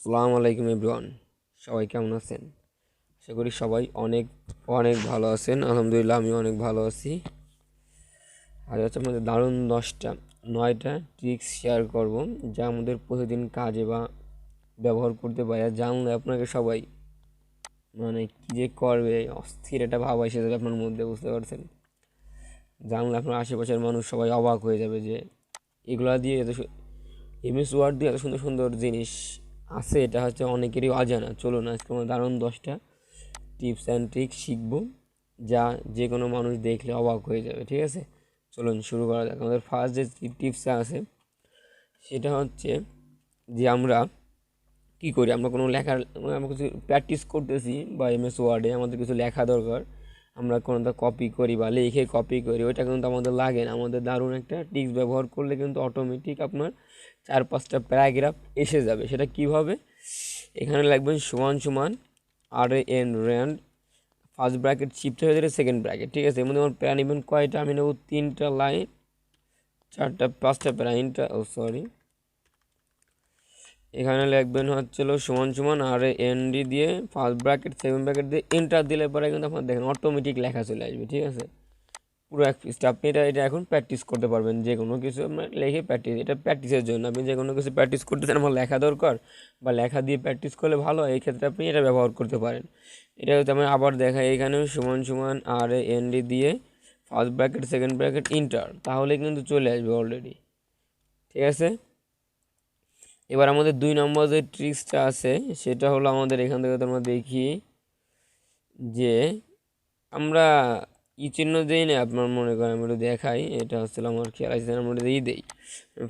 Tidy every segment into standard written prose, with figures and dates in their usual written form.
আসসালামু আলাইকুম এভরিওয়ান, সবাই কেমন আছেন? আশা করি সবাই অনেক অনেক ভালো আছেন। আলহামদুলিল্লাহ আমি অনেক ভালো আছি। আজ হচ্ছে আমাদের দারুণ 9টা ট্রিক্স শেয়ার করব, যা আমাদের প্রতিদিন কাজে বা ব্যবহার করতে পারে। আর জানলে আপনাকে সবাই কী যে করবে, অস্থির একটা ভাব এসে যাবে আপনার মধ্যে, বুঝতে পারছেন? জানলে আপনার আশেপাশের মানুষ সবাই অবাক হয়ে যাবে যে এগুলা দিয়ে এমএস ওয়ার্ড দিয়ে এত সুন্দর সুন্দর জিনিস আছে, এটা হচ্ছে অনেকেরই অজানা। চলুন আজকে আমরা দারুণ 10টা টিপস অ্যান্ড ট্রিক্স শিখবো, যা যে কোনো মানুষ দেখলে অবাক হয়ে যাবে। ঠিক আছে, চলুন শুরু করা যাক। আমাদের ফার্স্ট যে টিপসটা আছে সেটা হচ্ছে যে আমরা কী করি, আমরা কোনো আমরা কিছু প্র্যাকটিস করতেছি বা এমএস ওয়ার্ডে আমাদের কিছু লেখা দরকার, আমরা কোনোটা কপি করি বা লিখে কপি করি, ওইটা কিন্তু আমাদের লাগে না। আমাদের দারুণ একটা ট্রিক্স ব্যবহার করলে কিন্তু অটোমেটিক আপনার 4-5টা প্যারাগ্রাফ এসে যাবে। সেটা কীভাবে? এখানে লিখবেন সমান সমান RAN RAND, first bracket shift হয়ে যাবে সেকেন্ড ব্র্যাকেট। ঠিক আছে, এর মধ্যে আমার প্যারা নেবেন কয়টা? আমি নেব 3টা লাইন, 5টা প্যারা এখানে লিখবেন হচ্ছিল সমান সমান RAND দিয়ে ফার্স্ট ব্র্যাকেট সেকেন্ড ব্র্যাকেট দিয়ে এন্টার দিলে পরে কিন্তু আপনার দেখেন অটোমেটিক লেখা চলে আসবে। ঠিক আছে, পুরো এক পিসটা আপনি এটা এখন প্র্যাকটিস করতে পারবেন। যে কোনো কিছু আপনার লিখে প্র্যাকটিস, এটা প্র্যাকটিসের জন্য। আপনি যে কোনো কিছু প্র্যাকটিস করতেছেন, আমার লেখা দরকার বা লেখা দিয়ে প্র্যাকটিস করলে ভালো হয়, এই ক্ষেত্রে আপনি এটা ব্যবহার করতে পারেন। এটা হচ্ছে আমি আবার দেখাই, এখানেও সমান সমান RAND দিয়ে first bracket second bracket inter, তাহলে কিন্তু চলে আসবে অলরেডি। ঠিক আছে, এবার আমাদের 2 নম্বর যে ট্রিক্সটা আছে সেটা হলো, আমাদের এখান থেকে আমরা দেখি যে আমরা চিহ্ন দিই না, আপনার মনে করেন আমি একটু দেখাই, এটা হচ্ছে আমার খেয়াল আছে, আমরা দিই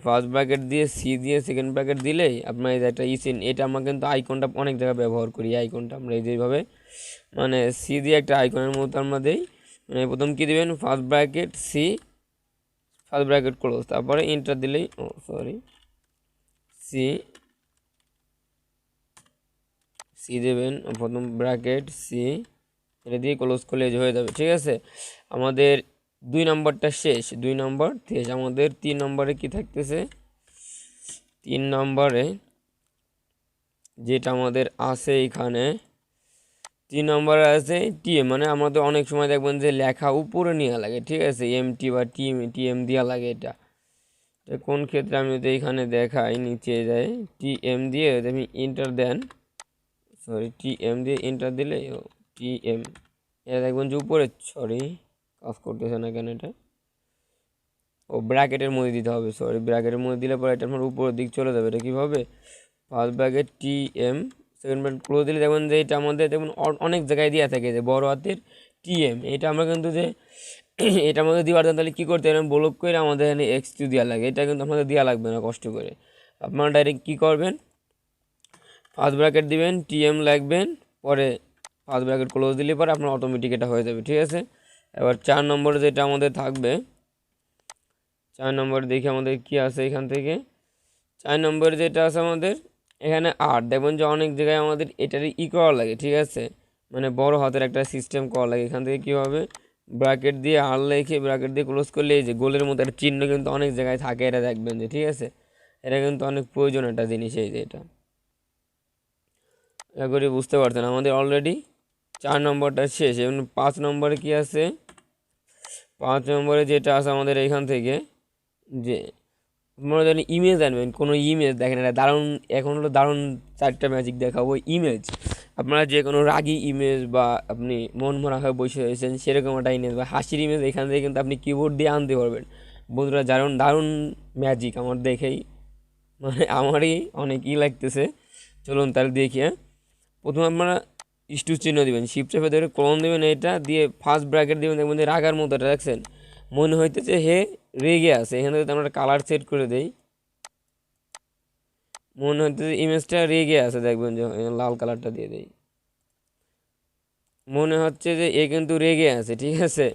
ফার্স্ট ব্র্যাকেট দিয়ে সি দিয়ে সেকেন্ড ব্র্যাকেট দিলেই আপনার এই যে একটা চিহ্ন, এটা আমরা কিন্তু আইকনটা অনেক জায়গায় ব্যবহার করি। আইকনটা আমরা এই যেভাবে সি দিয়ে একটা আইকনের মতো আমরা দিই। প্রথম কী দেবেন? First bracket C, first bracket close, তারপরে ইন্টার দিলেই সি সি দেবেন, প্রথম ব্র্যাকেট সি, এটা দিয়ে ক্লোজ করলে হয়ে যাবে। ঠিক আছে, আমাদের 2 নম্বরটা শেষ, 2 নম্বর শেষ। আমাদের 3 নম্বরে কি থাকতেছে? 3 নম্বরে যেটা আমাদের আছে এখানে 3 নম্বরে আছে টিএম, মানে আমাদের অনেক সময় দেখবেন যে লেখা উপরে নেওয়া লাগে। ঠিক আছে, এমটি বা টিএম দেওয়া লাগে। এটা কোন ক্ষেত্রে আমি যদি এখানে দেখাই, নিচে যায় টিএম দিয়ে আপনি ইন্টার দেন, টিএম দিয়ে ইন্টার দিলে টিএম, এটা দেখবেন যে উপরে, কাজ করতেছে না কেন এটা, ব্র্যাকেটের মধ্যে দিতে হবে। ব্র্যাকেটের মধ্যে দিলে পরে এটা আপনার উপরের দিক চলে যাবে। এটা কীভাবে? First bracket TM, second bracket close দিলে দেখবেন যে এটা আমাদের দেখুন অনেক জায়গায় দেওয়া থাকে যে বড় হাতের টিএম। এটা আমরা কিন্তু যে এটা আমাদের দেওয়ার জন্য তাহলে কী করতে হবে? ব্লক করে আমাদের এখানে X2 দেওয়া লাগে। এটা কিন্তু আমাদের দেওয়া লাগবে না কষ্ট করে। আপনারা ডাইরেক্ট কী করবেন? ফার্স্ট ব্র্যাকেট দিবেন, টিএম লিখবেন, পরে ফার্স্ট ব্র্যাকেট ক্লোজ দিলে পরে আপনার অটোমেটিক এটা হয়ে যাবে। ঠিক আছে, এবার 4 নম্বরে যেটা আমাদের থাকবে, 4 নম্বরে দেখি আমাদের কি আছে এখান থেকে। 4 নম্বরে যেটা আছে আমাদের এখানে দেখবেন যে অনেক জায়গায় আমাদের এটারই করা লাগে। ঠিক আছে, বড় হাতের একটা সিস্টেম করা লাগে। এখান থেকে কী হবে? ব্র্যাকেট দিয়ে লিখে ব্র্যাকেট দিয়ে ক্লোজ করলে এই যে গোলের মতো একটা চিহ্ন কিন্তু অনেক জায়গায় থাকে, এটা দেখবেন যে। ঠিক আছে, এটা কিন্তু অনেক প্রয়োজন একটা জিনিস, এই যে এটা করে বুঝতে পারছেন। আমাদের অলরেডি 4 নম্বরটা শেষ। এবং 5 নম্বরে কি আছে? 5 নম্বরে যেটা আছে আমাদের এখান থেকে, যে মনে করেন ইমেজ আনবেন, কোনো ইমেজ দেখেন, এটা দারুণ, এখন হলো দারুণ 4টা ম্যাজিক দেখাবো। ইমেজ, আপনারা যে কোনো রাগী ইমেজ বা আপনি মন মরা হয়ে বসে রয়েছেন সেরকম একটা ইমেজ বা হাসির ইমেজ এখান থেকে কিন্তু আপনি কিবোর্ড দিয়ে আনতে পারবেন। বন্ধুরা, দারুণ দারুণ ম্যাজিক আমার দেখেই আমারই অনেক লাগতেছে। চলুন তাহলে দেখি। প্রথমে আপনারা স্টু চিহ্ন দেবেন, শিফট চেপে ধরে কলন দেবেন, এটা দিয়ে ফার্স্ট ব্র্যাকেট দেবেন। দেখবেন যে রাগার মতো এটা দেখছেন, মনে হইতেছে হে রেগে আছে। এখান থেকে আমরা কালার সেট করে দেই, মনে হইতেছে ইমেজটা রেগে আছে, দেখবেন যে লাল কালারটা দিয়ে দেই, মনে হচ্ছে যে এ কিন্তু রেগে আছে। ঠিক আছে,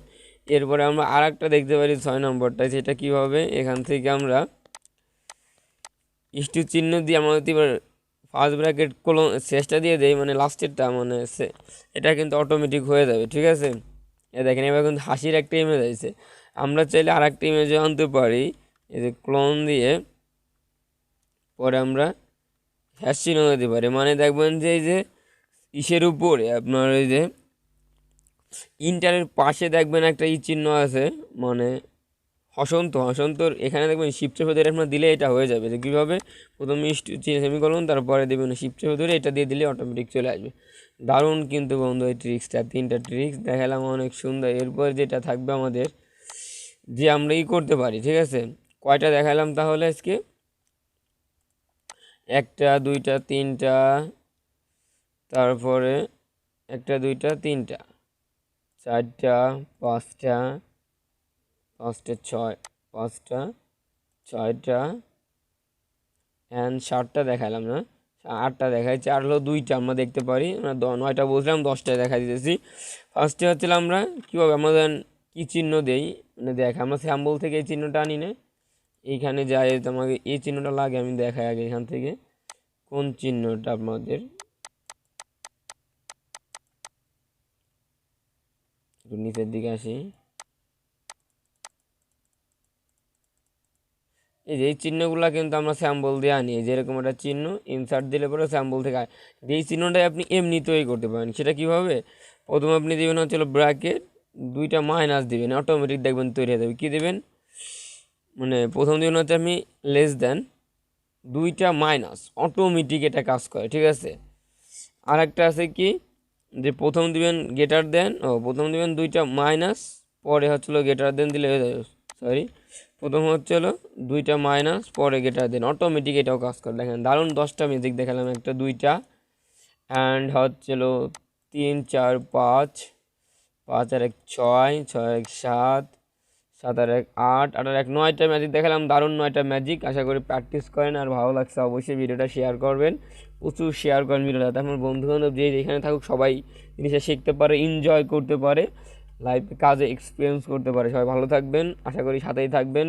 এরপরে আমরা আর একটা দেখতে পারি 6 নম্বরটা, সেটা কীভাবে? এখান থেকে আমরা স্টু চিহ্ন দিয়ে আমাদের ফার্স্ট ব্র্যাকেট কোলন শেষটা দিয়ে দেয়, লাস্টেরটা, এটা কিন্তু অটোমেটিক হয়ে যাবে। ঠিক আছে, এ দেখেন এবার কিন্তু হাসির একটা ইমেজ আছে। আমরা চাইলে আর একটা ইমেজও আনতে পারি, এই যে ক্লোন দিয়ে পরে আমরা হ্যাশ চিহ্ন দিতে পারে, মানে দেখবেন যে এই যে ইসের উপরে আপনার এই যে ইন্টারের পাশে দেখবেন একটা চিহ্ন আছে, মানে হসন্তর এখানে দেখবেন শিপচেপে ধরে আপনার দিলে এটা হয়ে যাবে। যে কীভাবে, প্রথমে সেমিকোলন, তারপরে দেবেন শিপচেপে ধরে এটা দিয়ে দিলে অটোমেটিক চলে আসবে। দারুণ কিন্তু বন্ধু এই ট্রিক্সটা, 3টা ট্রিক্স দেখালাম, অনেক সুন্দর। এরপর যেটা থাকবে আমাদের, যে আমরা করতে পারি, ঠিক আছে, কয়টা দেখালাম তাহলে আজকে? 1টা 2টা 3টা, তারপরে 1টা 2টা 3টা, 4টা 5টা, 5টা 6টা অ্যান্ড 7টা দেখালাম না, 8টা দেখাইছি, আর হলো 2টা আমরা দেখতে পারি। আমরা 9টা বলছিলাম, 10টায় দেখা দিতেছি। ফার্স্টে হচ্ছিল আমরা কীভাবে আমাদের কী চিহ্ন দেই, মানে দেখ আমরা স্যাম্বল থেকে এই চিহ্নটা আনি না, এইখানে যাই তোমাকে এই চিহ্নটা লাগে, আমি দেখাই আগে এখান থেকে কোন চিহ্নটা আপনাদের, নিচের দিকে আসি। এই যে এই চিহ্নগুলো কিন্তু আমরা স্যাম্বল দিয়ে আনি, যেরকম একটা চিহ্ন ইনসার্ট দিলে পরে স্যাম্বল থেকে এই চিহ্নটাই আপনি এমনি তৈরি করতে পারেন। সেটা কীভাবে, প্রথমে আপনি দেবেন হচ্ছিল ব্র্যাকেট, 2টা মাইনাস দিবেন, অটোমেটিক দেখবেন তৈরি হয়ে যাবে। কী দেবেন, মানে প্রথম দিবেন হচ্ছে আপনি লেস দেন, 2টা মাইনাস, অটোমেটিক এটা কাজ করে, ঠিক আছে। আর একটা আছে কি, যে প্রথম দিবেন গেটার দেন, প্রথম দিবেন 2টা মাইনাস, পরে হচ্ছিলো গেটার দেন দিলে হয়ে যাবে, সরি, প্রথম হচ্ছিলো 2টা মাইনাস, পরে গেটার দেন, অটোমেটিক এটাও কাজ করে। দেখেন দারুণ 10টা মিউজিক দেখালাম, 1টা 2টা অ্যান্ড হচ্ছিলো 3 4 5, 5 আর 1 6, 6 আর 1 7, 7 আর 1 8, 8 আর 1 9টা ম্যাজিক দেখালাম, দারুণ 9টা ম্যাজিক। আশা করি প্র্যাকটিস করেন, আর ভালো লাগছে অবশ্যই ভিডিওটা শেয়ার করবেন, প্রচুর শেয়ার করেন ভিডিওটা, যাতে আমার বন্ধুবান্ধব যে যেখানে থাকুক সবাই জিনিসটা শিখতে পারে, এনজয় করতে পারে, লাইফে কাজে এক্সপিরিয়েন্স করতে পারে। সবাই ভালো থাকবেন, আশা করি সাথেই থাকবেন।